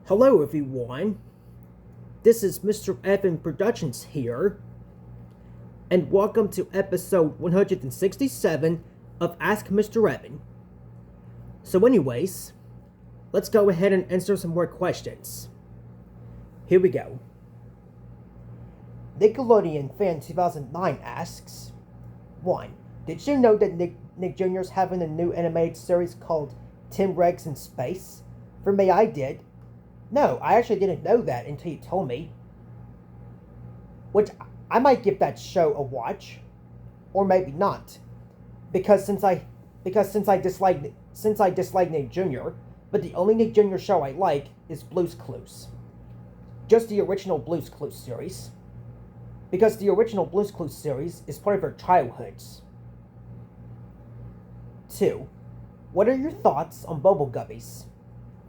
Hello everyone, this is MrEvan Productions here, and welcome to episode 167 of Ask Mr. Evan. So anyways, let's go ahead and answer some more questions. Here we go. Nickelodeon Fan 2009 asks, 1. Did you know that Nick Jr. is having a new animated series called Tim Rex in Space? For me, I did. No, I actually didn't know that until you told me. Which I might give that show a watch, or maybe not, because since I dislike Nick Jr., but the only Nick Jr. show I like is Blue's Clues, just the original Blue's Clues series, because the original Blue's Clues series is part of our childhoods. 2. What are your thoughts on Bubble Guppies?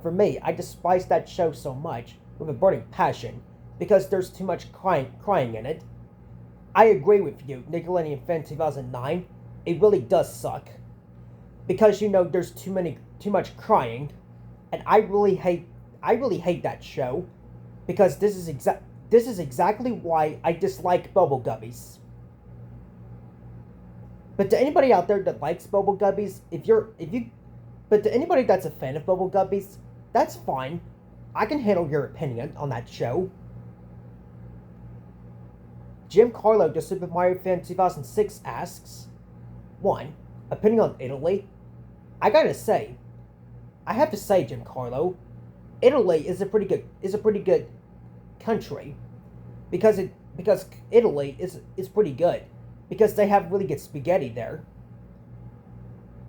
For me, I despise that show so much, with a burning passion, because there's too much crying in it. I agree with you, Nickelodeon Fan 2009, it really does suck. Because there's too much crying, and I really hate that show, because this is exactly why I dislike Bubble Guppies. But to anybody out there that likes Bubble Guppies, but to anybody that's a fan of Bubble Guppies, that's fine. I can handle your opinion on that show. Jim Carlo, the Super Mario Fan 2006 asks, 1. Opinion on Italy? I have to say, Jim Carlo, Italy is a pretty good country, because Italy is pretty good, because they have really good spaghetti there.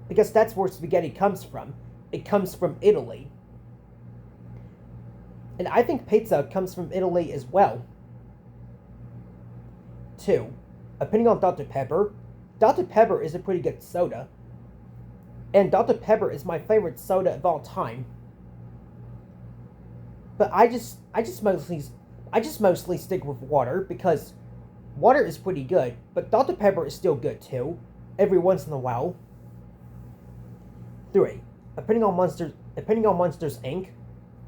Because that's where spaghetti comes from. It comes from Italy. And I think pizza comes from Italy as well. 2. Opinion on Dr. Pepper. Dr. Pepper is a pretty good soda. And Dr. Pepper is my favorite soda of all time. But I just mostly stick with water, because water is pretty good, but Dr. Pepper is still good too, every once in a while. 3. Opinion on Monsters Inc.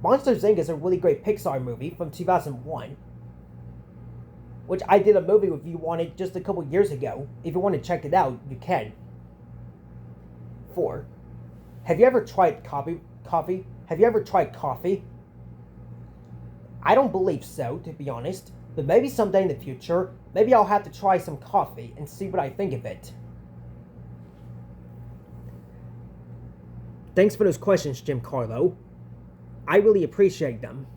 Monsters Inc. is a really great Pixar movie from 2001, which I did a movie review on it just a couple years ago. If you want to check it out, you can. 4. Have you ever tried coffee? Have you ever tried coffee? I don't believe so, to be honest, but maybe someday in the future, maybe I'll have to try some coffee and see what I think of it. Thanks for those questions, Jim Carlo. I really appreciate them.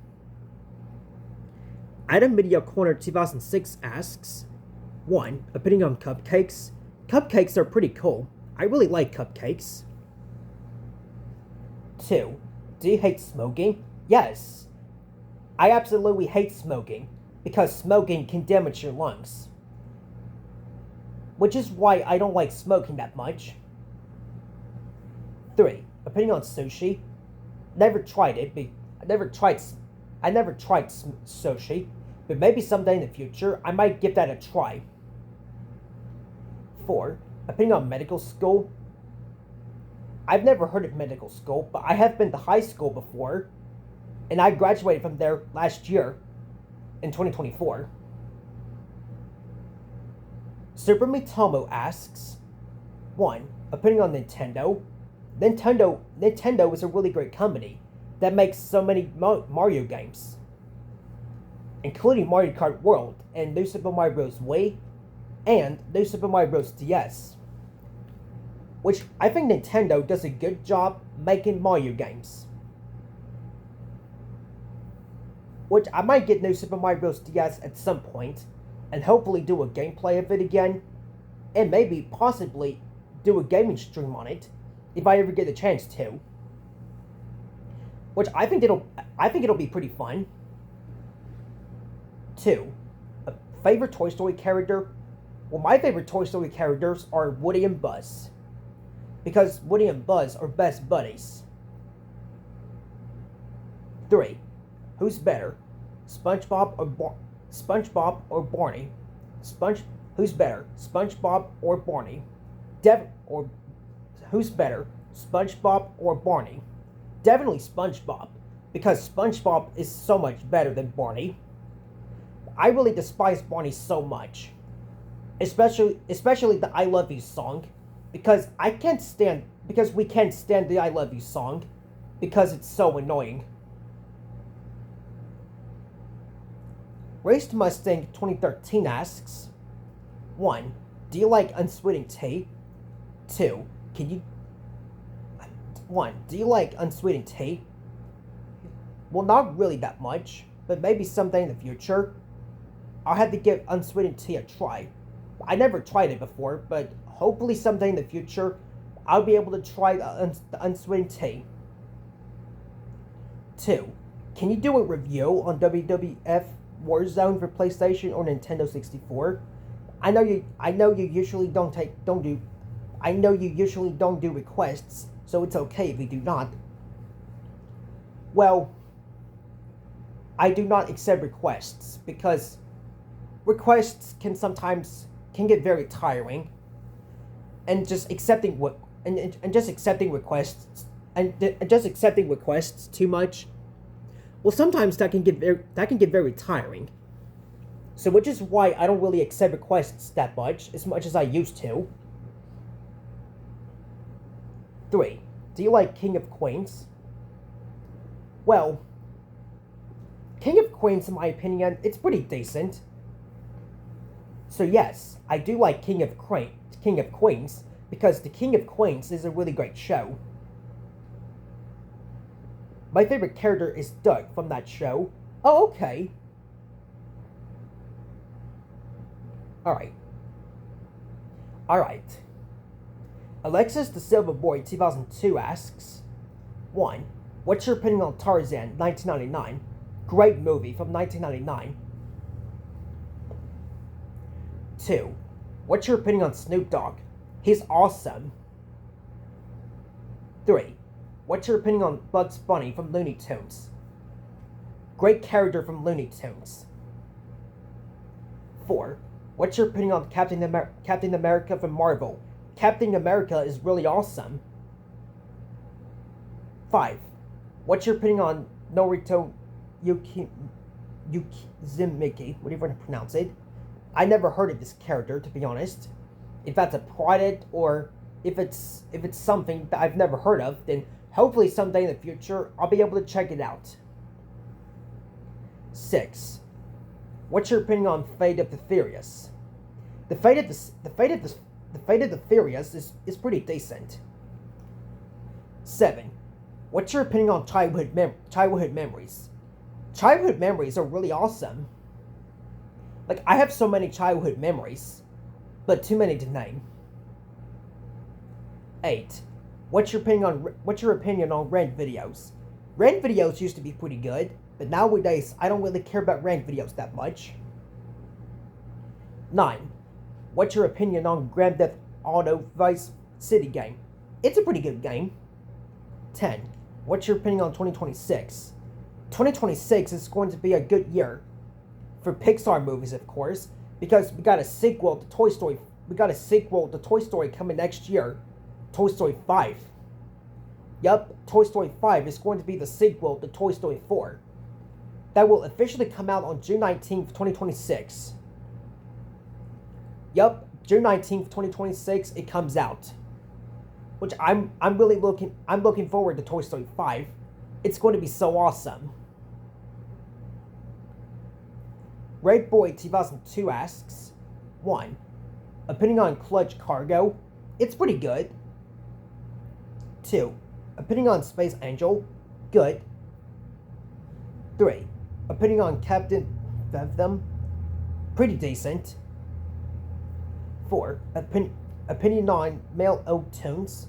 Adam Media Corner 2006 asks, 1. Opinion on cupcakes? Cupcakes are pretty cool. I really like cupcakes. 2. Do you hate smoking? Yes. I absolutely hate smoking, because smoking can damage your lungs. Which is why I don't like smoking that much. 3. Opinion on sushi? Never tried it, but I never tried sushi, but maybe someday in the future I might give that a try. 4. Opinion on medical school? I've never heard of medical school, but I have been to high school before, and I graduated from there last year, in 2024. Super Mitomo asks, 1. Opinion on Nintendo? Nintendo is a really great company that makes so many Mario games, including Mario Kart World and New Super Mario Bros. Wii and New Super Mario Bros. DS, which I think Nintendo does a good job making Mario games. Which I might get New Super Mario Bros. DS at some point, and hopefully do a gameplay of it again, and maybe possibly do a gaming stream on it, if I ever get the chance to. Which I think it'll be pretty fun. 2. A favorite Toy Story character? Well, my favorite Toy Story characters are Woody and Buzz, because Woody and Buzz are best buddies. 3. Who's better, SpongeBob or Barney? Who's better, SpongeBob or Barney? Who's better, SpongeBob or Barney? Definitely SpongeBob, because SpongeBob is so much better than Barney. I really despise Barney so much, especially the "I Love You" song, because we can't stand the "I Love You" song, because it's so annoying. Raced Mustang 2013 asks, 1. Do you like unsweetened tea? 2. Can you 1. Do you like unsweetened tea? Well, not really that much, but maybe someday in the future. I'll have to give unsweetened tea a try. I never tried it before, but hopefully someday in the future, I'll be able to try the unsweetened tea. 2. Can you do a review on WWF Warzone for PlayStation or Nintendo 64? I know you usually don't do requests, so it's okay if you do not. Well, I do not accept requests because requests can get very tiring, and just accepting requests too much. Well, sometimes that can get very tiring. So, which is why I don't really accept requests that much as I used to. 3. Do you like King of Queens? Well, King of Queens, in my opinion, it's pretty decent. So yes, I do like King of Queens, because the King of Queens is a really great show. My favorite character is Doug from that show. Oh, okay. Alright. Alexis the Silver Boy 2002 asks, 1. What's your opinion on Tarzan 1999? Great movie from 1999. 2. What's your opinion on Snoop Dogg? He's awesome. 3. What's your opinion on Bugs Bunny from Looney Tunes? Great character from Looney Tunes. 4. What's your opinion on Captain America from Marvel? Captain America is really awesome. 5. What's your opinion on Norito Yukizumiki? Whatever you want to pronounce it. I never heard of this character, to be honest. If that's a product, or if it's something that I've never heard of, then hopefully someday in the future I'll be able to check it out. 6. What's your opinion on Fate of the Furious? The Fate of the Furious is pretty decent. 7. What's your opinion on childhood memories? Childhood memories are really awesome. Like, I have so many childhood memories, but too many to name. 8. What's your opinion on rant videos? Rant videos used to be pretty good, but nowadays I don't really care about rant videos that much. 9. What's your opinion on Grand Theft Auto Vice City game? It's a pretty good game. 10. What's your opinion on 2026? 2026 is going to be a good year for Pixar movies, of course, because we got a sequel to Toy Story. Coming next year, Toy Story 5. Yup, Toy Story 5 is going to be the sequel to Toy Story 4. That will officially come out on June 19th, 2026. Yup, June 19th, 2026, it comes out. Which I'm looking forward to Toy Story 5. It's going to be so awesome. Red Boy 2002 asks, 1. Opinion on Clutch Cargo? It's pretty good. 2. Opinion on Space Angel? Good. 3. Opinion on Captain Them? Pretty decent. 4. Opinion on Male O-Tunes?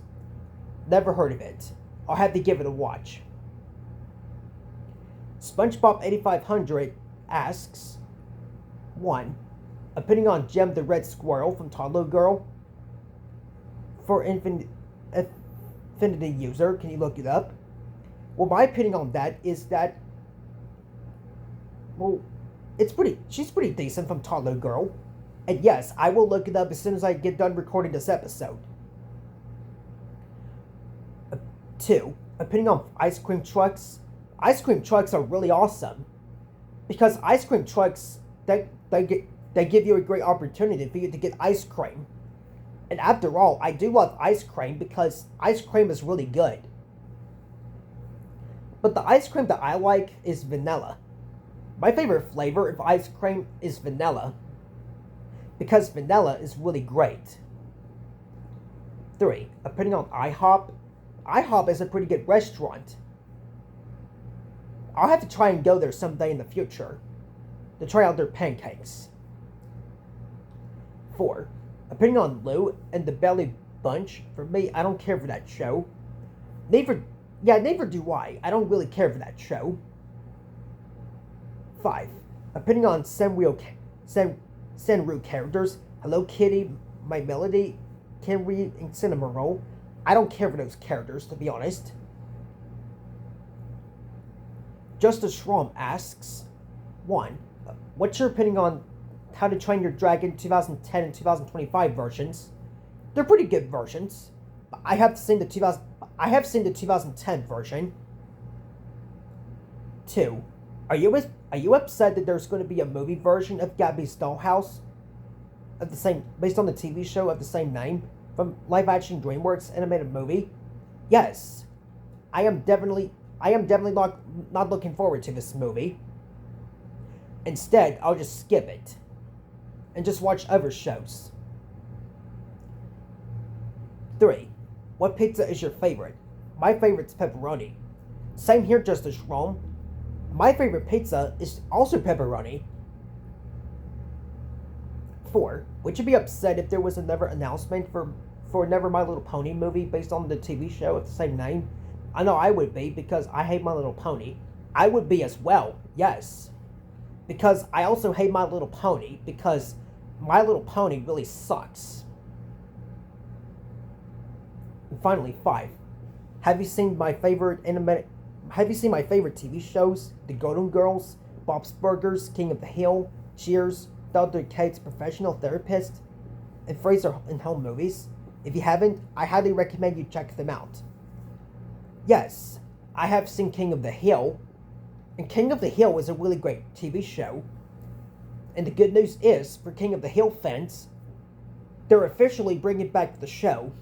Never heard of it. I'll have to give it a watch. SpongeBob 8500 asks, 1. Opinion on Jem the Red Squirrel from Toddler Girl? For Infinity user, can you look it up? Well, my opinion on that is that, well, she's pretty decent from Toddler Girl. And yes, I will look it up as soon as I get done recording this episode. 2. Opinion on Ice Cream Trucks ice cream trucks are really awesome because ice cream trucks they give you a great opportunity for you to get ice cream. And after all, I do love ice cream because ice cream is really good. But the ice cream that I like is vanilla. My favorite flavor of ice cream is vanilla because vanilla is really great. 3. Opinion on IHOP. IHOP is a pretty good restaurant. I'll have to try and go there someday in the future to try out their pancakes. 4. Opinion on Lou and the Belly Bunch. For me, I don't care for that show. Neither do I. I don't really care for that show. 5. Opinion on Sanrio characters. Hello Kitty, My Melody, Kenry, and Cinnamon Roll. I don't care for those characters, to be honest. Justice Schramm asks, 1. What's your opinion on How to Train Your Dragon 2010 and 2025 versions? They're pretty good versions. I have seen the 2010 version. 2. Are you upset that there's going to be a movie version of Gabby's Dollhouse based on the TV show of the same name from live action DreamWorks animated movie? Yes. I am definitely not looking forward to this movie. Instead, I'll just skip it and just watch other shows. 3. What pizza is your favorite? My favorite's pepperoni. Same here, Justice Rome. My favorite pizza is also pepperoni. 4. Would you be upset if there was another announcement for another My Little Pony movie based on the TV show of the same name? I know I would be because I hate My Little Pony. I would be as well, yes. Because I also hate My Little Pony because My Little Pony really sucks. And finally, 5. Have you seen my favorite TV shows? The Golden Girls, Bob's Burgers, King of the Hill, Cheers, Dr. Kate's Professional Therapist, and Fraser and Home movies? If you haven't, I highly recommend you check them out. Yes, I have seen King of the Hill, and King of the Hill is a really great TV show. And the good news is, for King of the Hill fans, they're officially bringing back the show.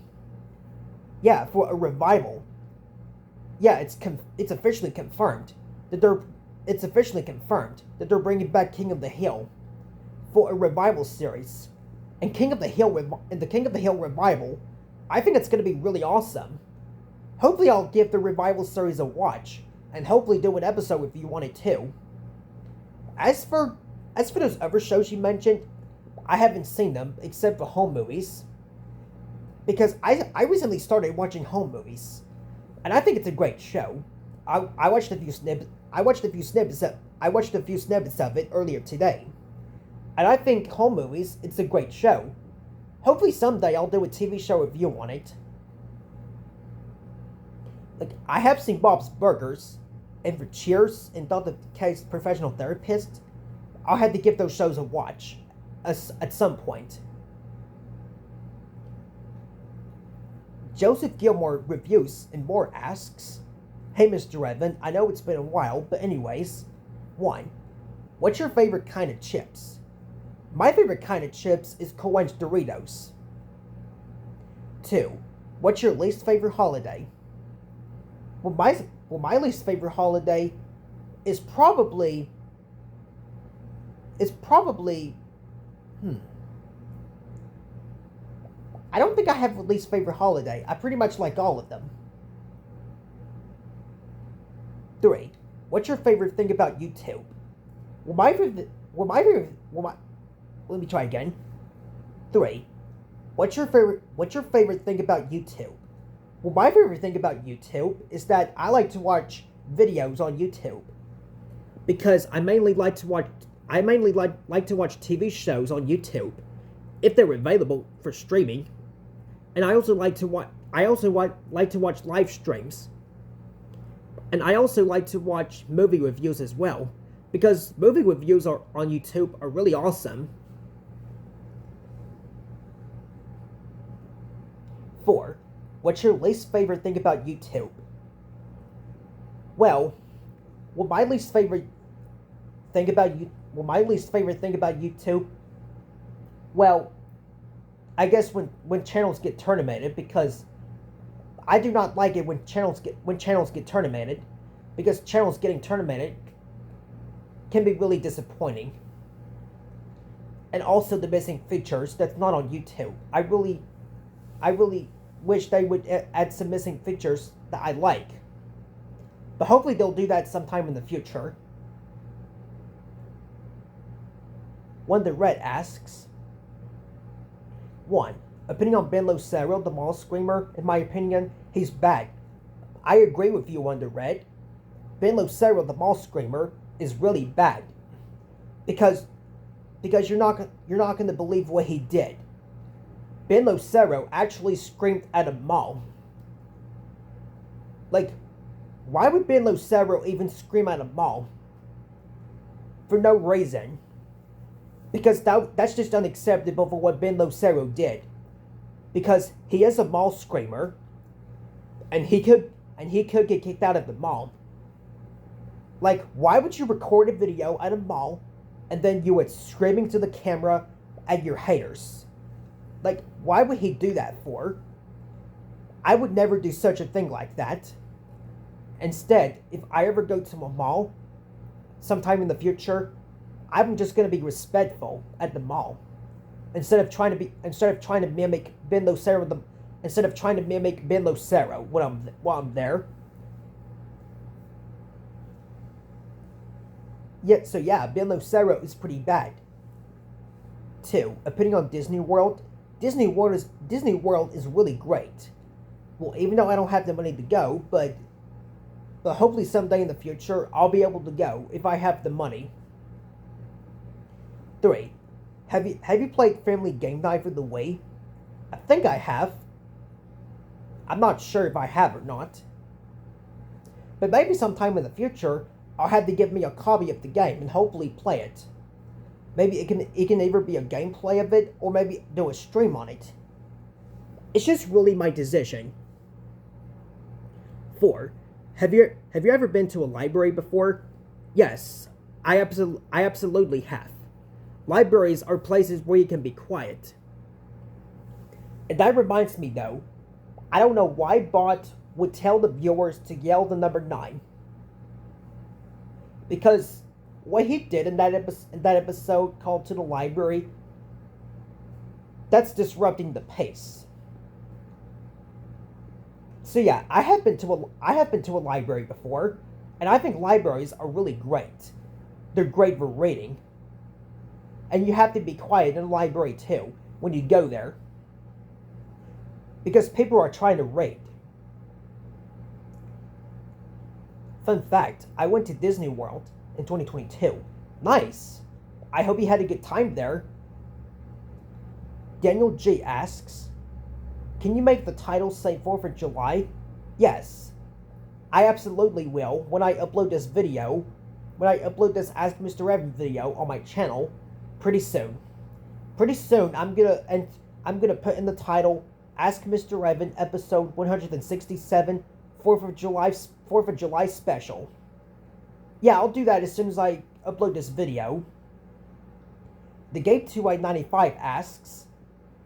Yeah, for a revival. Yeah, it's officially confirmed that they're bringing back King of the Hill for a revival series. And the King of the Hill revival, I think it's going to be really awesome. Hopefully I'll give the revival series a watch, and hopefully do an episode if you wanted to. As for those other shows you mentioned, I haven't seen them except for home movies. Because I recently started watching home movies, and I think it's a great show. I watched a few snippets of it earlier today. And I think home movies, it's a great show. Hopefully someday I'll do a TV show review on it. Like, I have seen Bob's Burgers, and for Cheers, and Dr. Kate's Professional Therapist. I'll have to give those shows a watch at some point. Joseph Gilmore Reviews and More asks, Hey Mr. Evan, I know it's been a while, but anyways. 1. What's your favorite kind of chips? My favorite kind of chips is Cool Ranch Doritos. 2. What's your least favorite holiday? Well, my least favorite holiday is probably I don't think I have a least favorite holiday. I pretty much like all of them. 3. What's your favorite thing about YouTube? Let me try again. 3. What's your favorite thing about YouTube? Well, my favorite thing about YouTube is that I like to watch videos on YouTube. Because I mainly like to watch TV shows on YouTube if they're available for streaming. And I also like to watch live streams. And I also like to watch movie reviews as well, because movie reviews on YouTube are really awesome. 4. What's your least favorite thing about YouTube? Well, Well, my least favorite thing about you. Well, my least favorite thing about YouTube. Well, I guess when channels get tournamented, because I do not like it when channels get tournamented, because channels getting tournamented can be really disappointing. And also the missing features that's not on YouTube. I really wish they would add some missing features that I like. But hopefully they'll do that sometime in the future. Wonder Red asks, 1. Opinion on Ben Lucero, the mall screamer. In my opinion, he's bad. I agree with you, Wonder Red. Ben Lucero, the mall screamer, is really bad. Because you're not going to believe what he did. Ben Lucero actually screamed at a mall. Like, why would Ben Lucero even scream at a mall? For no reason. Because that's just unacceptable for what Ben Lucero did. Because he is a mall screamer, and he could get kicked out of the mall. Like, why would you record a video at a mall, and then you would screaming to the camera at your haters? Like, why would he do that for? I would never do such a thing like that. Instead, if I ever go to a mall, sometime in the future, I'm just gonna be respectful at the mall, instead of trying to mimic Ben Lucero. Instead of trying to mimic Ben Lucero while I'm there. Yeah, Ben Lucero is pretty bad. 2. Opinion on Disney World. Disney World is really great. Well, even though I don't have the money to go, but hopefully someday in the future I'll be able to go if I have the money. 3. Have you played Family Game Night for the Wii? I think I have. I'm not sure if I have or not. But maybe sometime in the future I'll have to give me a copy of the game and hopefully play it. Maybe it can either be a gameplay of it or maybe do a stream on it. It's just really my decision. 4. Have you ever been to a library before? Yes, I absolutely have. Libraries are places where you can be quiet. And that reminds me though, I don't know why Bot would tell the viewers to yell the number 9. Because what he did in that episode called To the Library, that's disrupting the pace. So yeah, I have been to a library before, and I think libraries are really great. They're great for reading. And you have to be quiet in a library too when you go there, because people are trying to read. Fun fact, I went to Disney World in 2022. Nice. I hope you had a good time there. Daniel G asks, can you make the title say 4th of July? Yes. I absolutely will when I upload this video. When I upload this Ask MrEvan video on my channel pretty soon. Pretty soon I'm gonna put in the title Ask MrEvan episode 167 4th of July special. Yeah, I'll do that as soon as I upload this video. The Game 2i95 asks,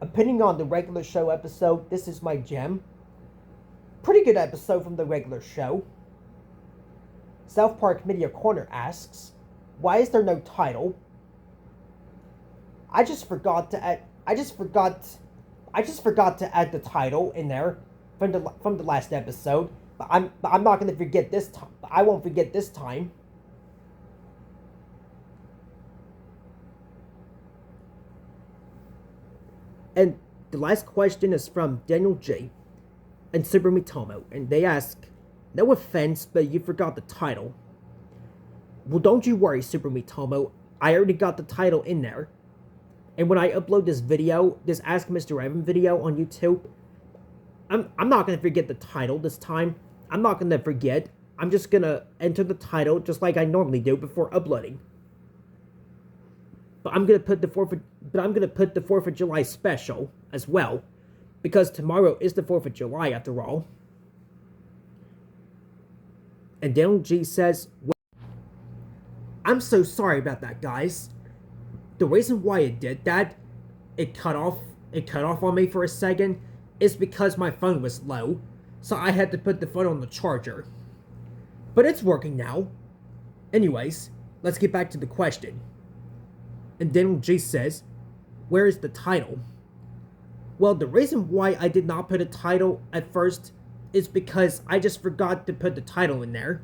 opinion on the regular show episode, This Is My Gem. Pretty good episode from the regular show. South Park Media Corner asks, why is there no title? I just forgot to add the title in there from the last episode. But I'm not gonna forget this time. I won't forget this time. And the last question is from Daniel J and Super Mitomo, and they ask, no offense, but you forgot the title. Well, don't you worry, Super Mitomo. I already got the title in there. And when I upload this video, this Ask MrEvan video on YouTube, I'm not gonna forget the title this time. I'm not gonna forget. I'm just gonna enter the title just like I normally do before uploading. But I'm gonna put the 4th of July special as well, because tomorrow is the 4th of July after all. And Daniel G says, I'm so sorry about that, guys. The reason why it did that, it cut off on me for a second, is because my phone was low, so I had to put the phone on the charger. But it's working now. Anyways, let's get back to the question. And Daniel G says, where is the title? Well, the reason why I did not put a title at first is because I just forgot to put the title in there.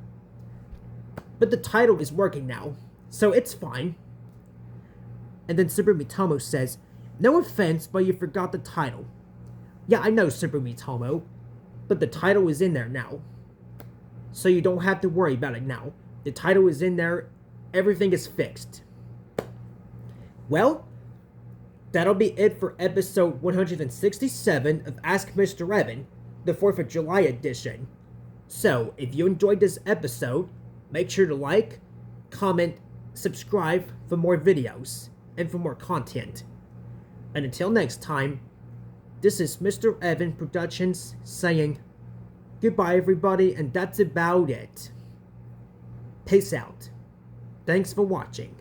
But the title is working now, so it's fine. And then Super Mitomo says, no offense, but you forgot the title. Yeah, I know, Super Mitomo, but the title is in there now. So you don't have to worry about it now. The title is in there, everything is fixed. Well, that'll be it for episode 167 of Ask Mr. Evan, the 4th of July edition. So, if you enjoyed this episode, make sure to like, comment, subscribe for more videos, and for more content. And until next time, this is Mr. Evan Productions saying goodbye everybody, and that's about it. Peace out. Thanks for watching.